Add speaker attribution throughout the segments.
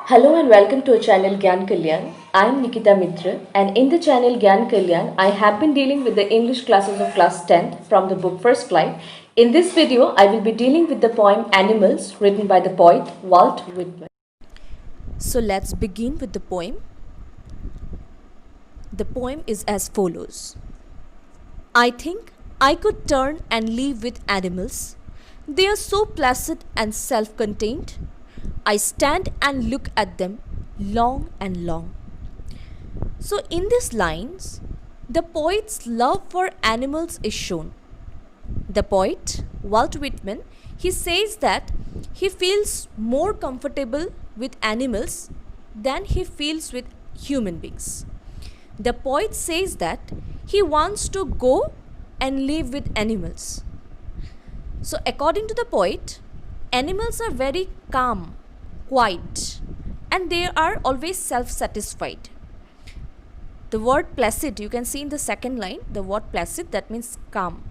Speaker 1: Hello and welcome to our channel GYANKALYAN. I am Nikita Mitra, and in the channel GYANKALYAN, I have been dealing with the English classes of class 10th from the book First Flight. In this video, I will be dealing with the poem Animals written by the poet Walt Whitman.
Speaker 2: So let's begin with the poem. The poem is as follows. I think I could turn and live with animals. They are so placid and self-contained. I stand and look at them long and long. So in these lines, the poet's love for animals is shown. The poet, Walt Whitman, he says that he feels more comfortable with animals than he feels with human beings. The poet says that he wants to go and live with animals. So according to the poet, animals are very calm, quiet, and they are always self-satisfied. The word placid, you can see in the second line, the word placid, that means calm.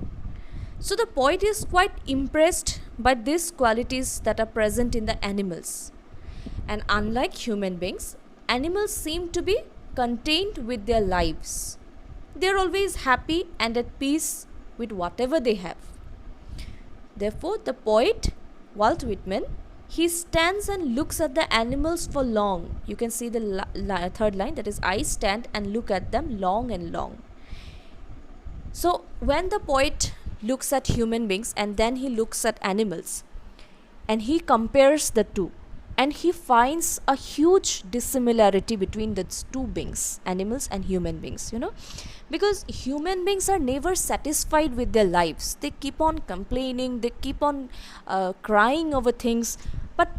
Speaker 2: So the poet is quite impressed by these qualities that are present in the animals. And unlike human beings, animals seem to be contained with their lives. They are always happy and at peace with whatever they have. Therefore, the poet, Walt Whitman, he stands and looks at the animals for long. You can see the third line, that is, I stand and look at them long and long. So, when the poet looks at human beings and then he looks at animals and he compares the two, and he finds a huge dissimilarity between the two beings, animals and human beings, because human beings are never satisfied with their lives. They keep on complaining, they keep on crying over things. But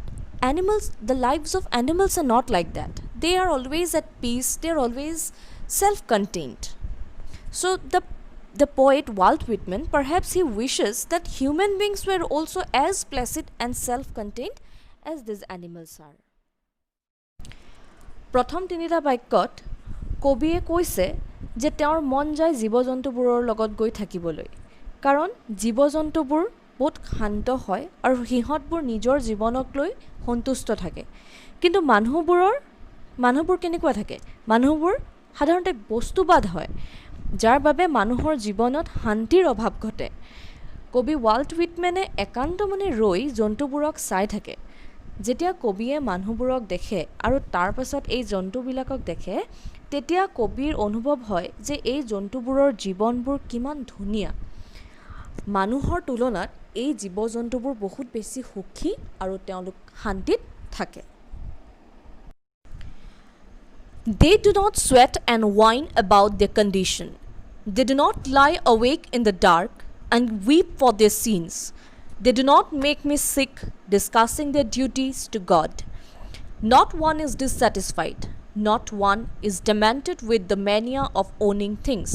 Speaker 2: animals, the lives of animals are not like that. They are always at peace, they are always self-contained. So the poet Walt Whitman, perhaps he wishes that human beings were also as placid and self-contained as these animals are. প্ৰথম তিনিটা বাক্যত কবিয়ে কৈছে যে তেওঁৰ মন যায় জীৱ-জন্তুবোৰৰ লগত গৈ থাকিবলৈ, কাৰণ জীৱ-জন্তুবোৰ বহুত শান্ত হয় আৰু সিহঁতবোৰ নিজৰ জীৱনক লৈ সন্তুষ্ট থাকে। কিন্তু মানুহবোৰ কেনেকুৱা থাকে? মানুহবোৰ সাধাৰণতে বস্তুবাদ হয়, যাৰ বাবে মানুহৰ জীৱনত শান্তিৰ অভাৱ ঘটে। কবি ৱাল্ট হুইটমেনে একান্ত মনে ৰৈ জন্তুবোৰক চাই থাকে। যেতিয়া কবিয়ে মানুহবোৰক দেখে আৰু তাৰ পাছত এই জন্তুবিলাকক দেখে, তেতিয়া কবিৰ অনুভৱ হয় যে এই জন্তুবোৰৰ জীৱনবোৰ কিমান ধুনীয়া। মানুহৰ তুলনাত এই জীৱ-জন্তুবোৰ বহুত বেছি সুখী আৰু তেওঁলোক শান্তিত থাকে। They do not sweat and whine about their condition. They do not lie awake in the dark and weep for their sins. They do not make me sick discussing their duties to God. Not one is dissatisfied. Not one is demented with the mania of owning things.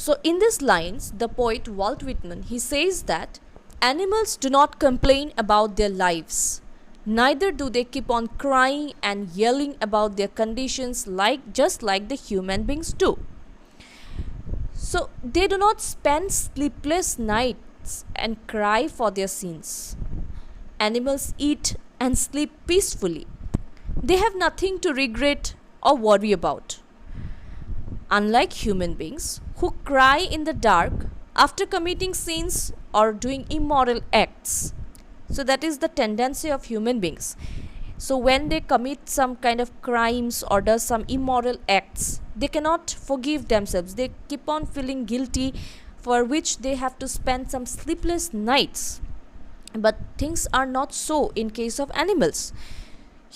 Speaker 2: So in these lines, the poet Walt Whitman, he says that animals do not complain about their lives. Neither do they keep on crying and yelling about their conditions just like the human beings do. So they do not spend sleepless nights and cry for their sins. Animals eat and sleep peacefully. They have nothing to regret or worry about. Unlike human beings who cry in the dark after committing sins or doing immoral acts. So that is the tendency of human beings. So when they commit some kind of crimes or does some immoral acts, they cannot forgive themselves. They keep on feeling guilty, for which they have to spend some sleepless nights. But things are not so in case of animals.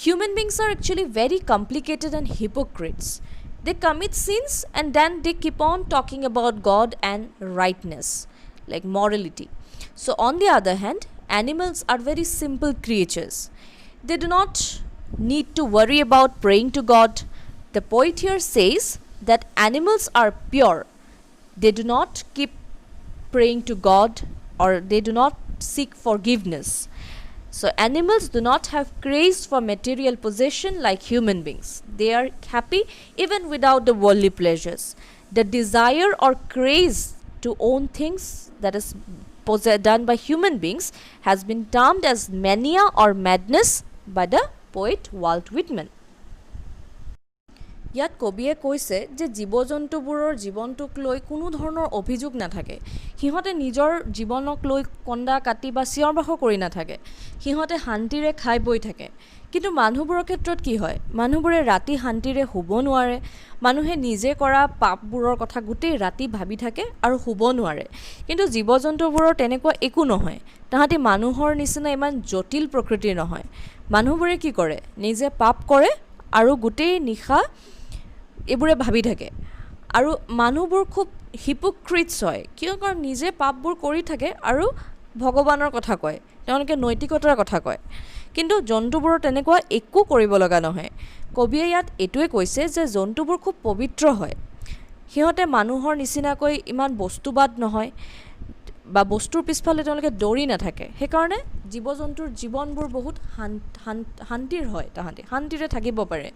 Speaker 2: Human beings are actually very complicated and hypocrites. They commit sins and then they keep on talking about God and rightness, like morality. So on the other hand, animals are very simple creatures. They do not need to worry about praying to God. The poet here says that animals are pure. They do not keep praying to God or they do not seek forgiveness. So animals do not have craze for material possession like human beings. They are happy even without the worldly pleasures. The desire or craze to own things that is done by human beings has been termed as mania or madness by the poet Walt Whitman. ইয়াত কবিয়ে কৈছে যে জীৱ জন্তুবোৰৰ জীৱনটোক লৈ কোনো ধৰণৰ অভিযোগ নাথাকে, সিহঁতে নিজৰ জীৱনক লৈ কন্দা কাটি বা চিঞৰ বাখৰ কৰি নাথাকে, সিহঁতে শান্তিৰে খাই বৈ থাকে। কিন্তু মানুহবোৰৰ ক্ষেত্ৰত কি হয়, মানুহবোৰে ৰাতি শান্তিৰে শুব নোৱাৰে, মানুহে নিজে কৰা পাপবোৰৰ কথা গোটেই ৰাতি ভাবি থাকে আৰু শুব নোৱাৰে। কিন্তু জীৱ জন্তুবোৰৰ তেনেকুৱা একো নহয়, তাহাঁতি মানুহৰ নিচিনা ইমান জটিল প্ৰকৃতিৰ নহয়। মানুহবোৰে কি কৰে, নিজে পাপ কৰে আৰু গোটেই নিশা এইবোৰে ভাবি থাকে। আৰু মানুহবোৰ খুব হিপোক্ৰিটছ হয়, কিয় কাৰণ নিজে পাপবোৰ কৰি থাকে আৰু ভগৱানৰ কথা কয়, তেওঁলোকে নৈতিকতাৰ কথা কয়। কিন্তু জন্তুবোৰৰ তেনেকুৱা একো কৰিব লগা নহয়। কবিয়ে ইয়াত এইটোৱে কৈছে যে জন্তুবোৰ খুব পবিত্ৰ হয়, সিহঁতে মানুহৰ নিচিনাকৈ ইমান বস্তুবাদ নহয় বা বস্তুৰ পিছফালে তেওঁলোকে দৌৰি নাথাকে। সেইকাৰণে জীৱ জন্তুৰ জীৱনবোৰ বহুত শান্তিৰ হয়, তাহাঁতি শান্তিৰে থাকিব পাৰে।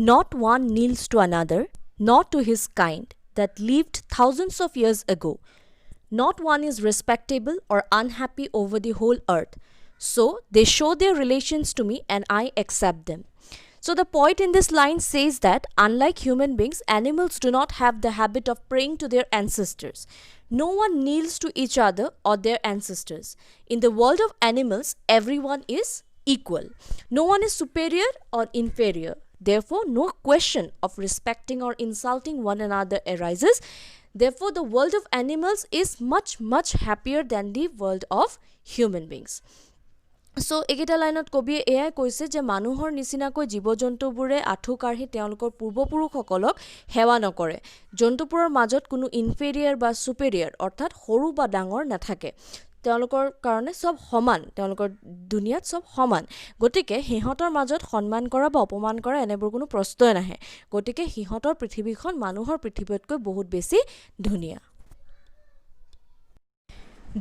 Speaker 2: Not one kneels to another, nor to his kind that lived thousands of years ago. Not one is respectable or unhappy over the whole earth. So they show their relations to me and I accept them. So the poet in this line says that unlike human beings, animals do not have the habit of praying to their ancestors. No one kneels to each other or their ancestors. In the world of animals, everyone is equal. No one is superior or inferior. Therefore, no question of respecting or insulting one another arises. Therefore, the world of animals is much, much happier than the world of human beings. So, এইকেইটা লাইনত কবিয়ে এয়াই কৈছে যে মানুহৰ নিচিনাকৈ জীৱ জন্তুবোৰে আঁঠু কাঢ়ি তেওঁলোকৰ পূৰ্বপুৰুষসকলক সেৱা নকৰে। জন্তুবোৰৰ মাজত কোনো ইনফেৰিয়াৰ বা ছুপেৰিয়াৰ অৰ্থাৎ সৰু বা ডাঙৰ নাথাকে, তেওঁলোকৰ কাৰণে চব সমান, তেওঁলোকৰ দুনিয়াত চব সমান। গতিকে সিহঁতৰ মাজত সন্মান কৰা বা অপমান কৰা এনেবোৰ কোনো প্ৰশ্নই নাহে। গতিকে সিহঁতৰ পৃথিৱীখন মানুহৰ পৃথিৱীতকৈ বহুত বেছি ধুনীয়া।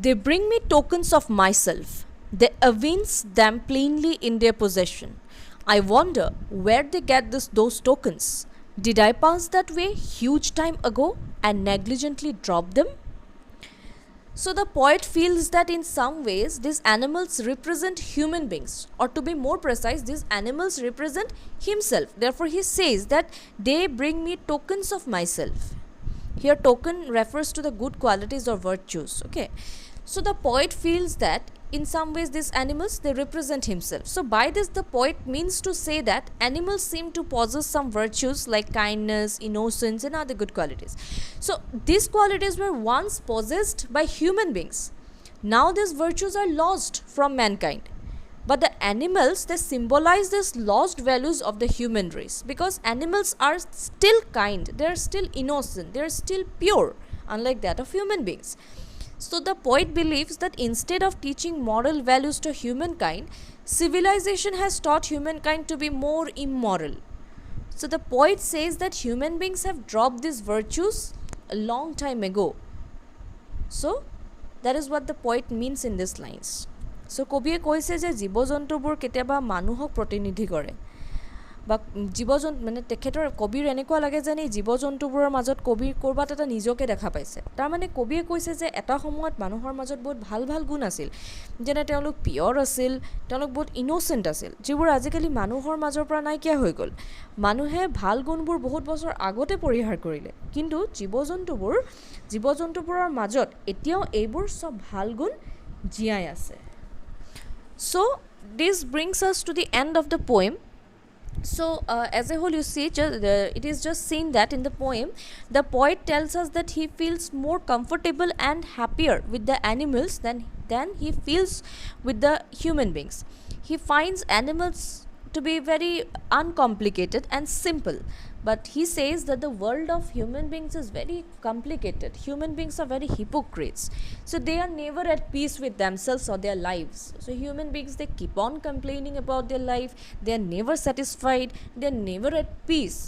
Speaker 2: They bring me tokens of myself. They evince them plainly in their possession. I wonder where they get those tokens. Did I pass that way huge time ago and negligently drop them? So the poet feels that in some ways these animals represent human beings, or to be more precise, these animals represent himself. Therefore he says that they bring me tokens of myself. Here token refers to the good qualities or virtues. Okay, so the poet feels that in some ways these animals, they represent himself. So by this the poet means to say that animals seem to possess some virtues like kindness, innocence and other good qualities. So these qualities were once possessed by human beings. Now these virtues are lost from mankind. But the animals, they symbolize these lost values of the human race, because animals are still kind, they are still innocent, they are still pure, unlike that of human beings. So the poet believes that instead of teaching moral values to humankind, civilization has taught humankind to be more immoral. So the poet says that human beings have dropped these virtues a long time ago. So that is what the poet means in these lines. So কবিয়ে কৈছে যে জীৱ জন্তুবোৰ কেতিয়াবা মানুহক প্ৰতিনিধি কৰে বা জীৱ জন্তু মানে তেখেতৰ কবিৰ এনেকুৱা লাগে যেন এই জীৱ জন্তুবোৰৰ মাজত কবিৰ ক'ৰবাত এটা নিজকে দেখা পাইছে। তাৰমানে কবিয়ে কৈছে যে এটা সময়ত মানুহৰ মাজত বহুত ভাল ভাল গুণ আছিল, যেনে তেওঁলোক পিয়ৰ আছিল, তেওঁলোক বহুত ইন'চেণ্ট আছিল, যিবোৰ আজিকালি মানুহৰ মাজৰ পৰা নাইকিয়া হৈ গ'ল। মানুহে ভাল গুণবোৰ বহুত বছৰ আগতে পৰিহাৰ কৰিলে, কিন্তু জীৱ জন্তুবোৰৰ মাজত এতিয়াও এইবোৰ চব ভাল গুণ জীয়াই আছে। So this brings us to the end of the poem. So as a whole, you see, it is just seen that in the poem the poet tells us that he feels more comfortable and happier with the animals than he feels with the human beings. He finds animals to be very uncomplicated and simple, but he says that the world of human beings is very complicated. Human beings are very hypocrites, so they are never at peace with themselves or their lives. So human beings, they keep on complaining about their life, they are never satisfied, they are never at peace.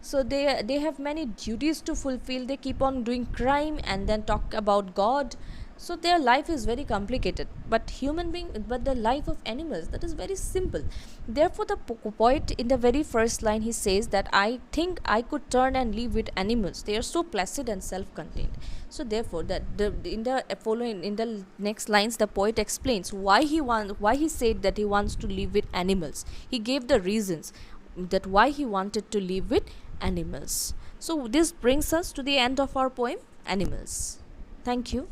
Speaker 2: So they have many duties to fulfill. They keep on doing crime and then talk about God. So their life is very complicated. But the life of animals, that is very simple. Therefore the poet, in the very first line, he says that I think I could turn and live with animals. They are so placid and self-contained. So therefore in the next lines, the poet explains why he said that he wants to live with animals. He gave the reasons that why he wanted to live with animals. So this brings us to the end of our poem, Animals. Thank you.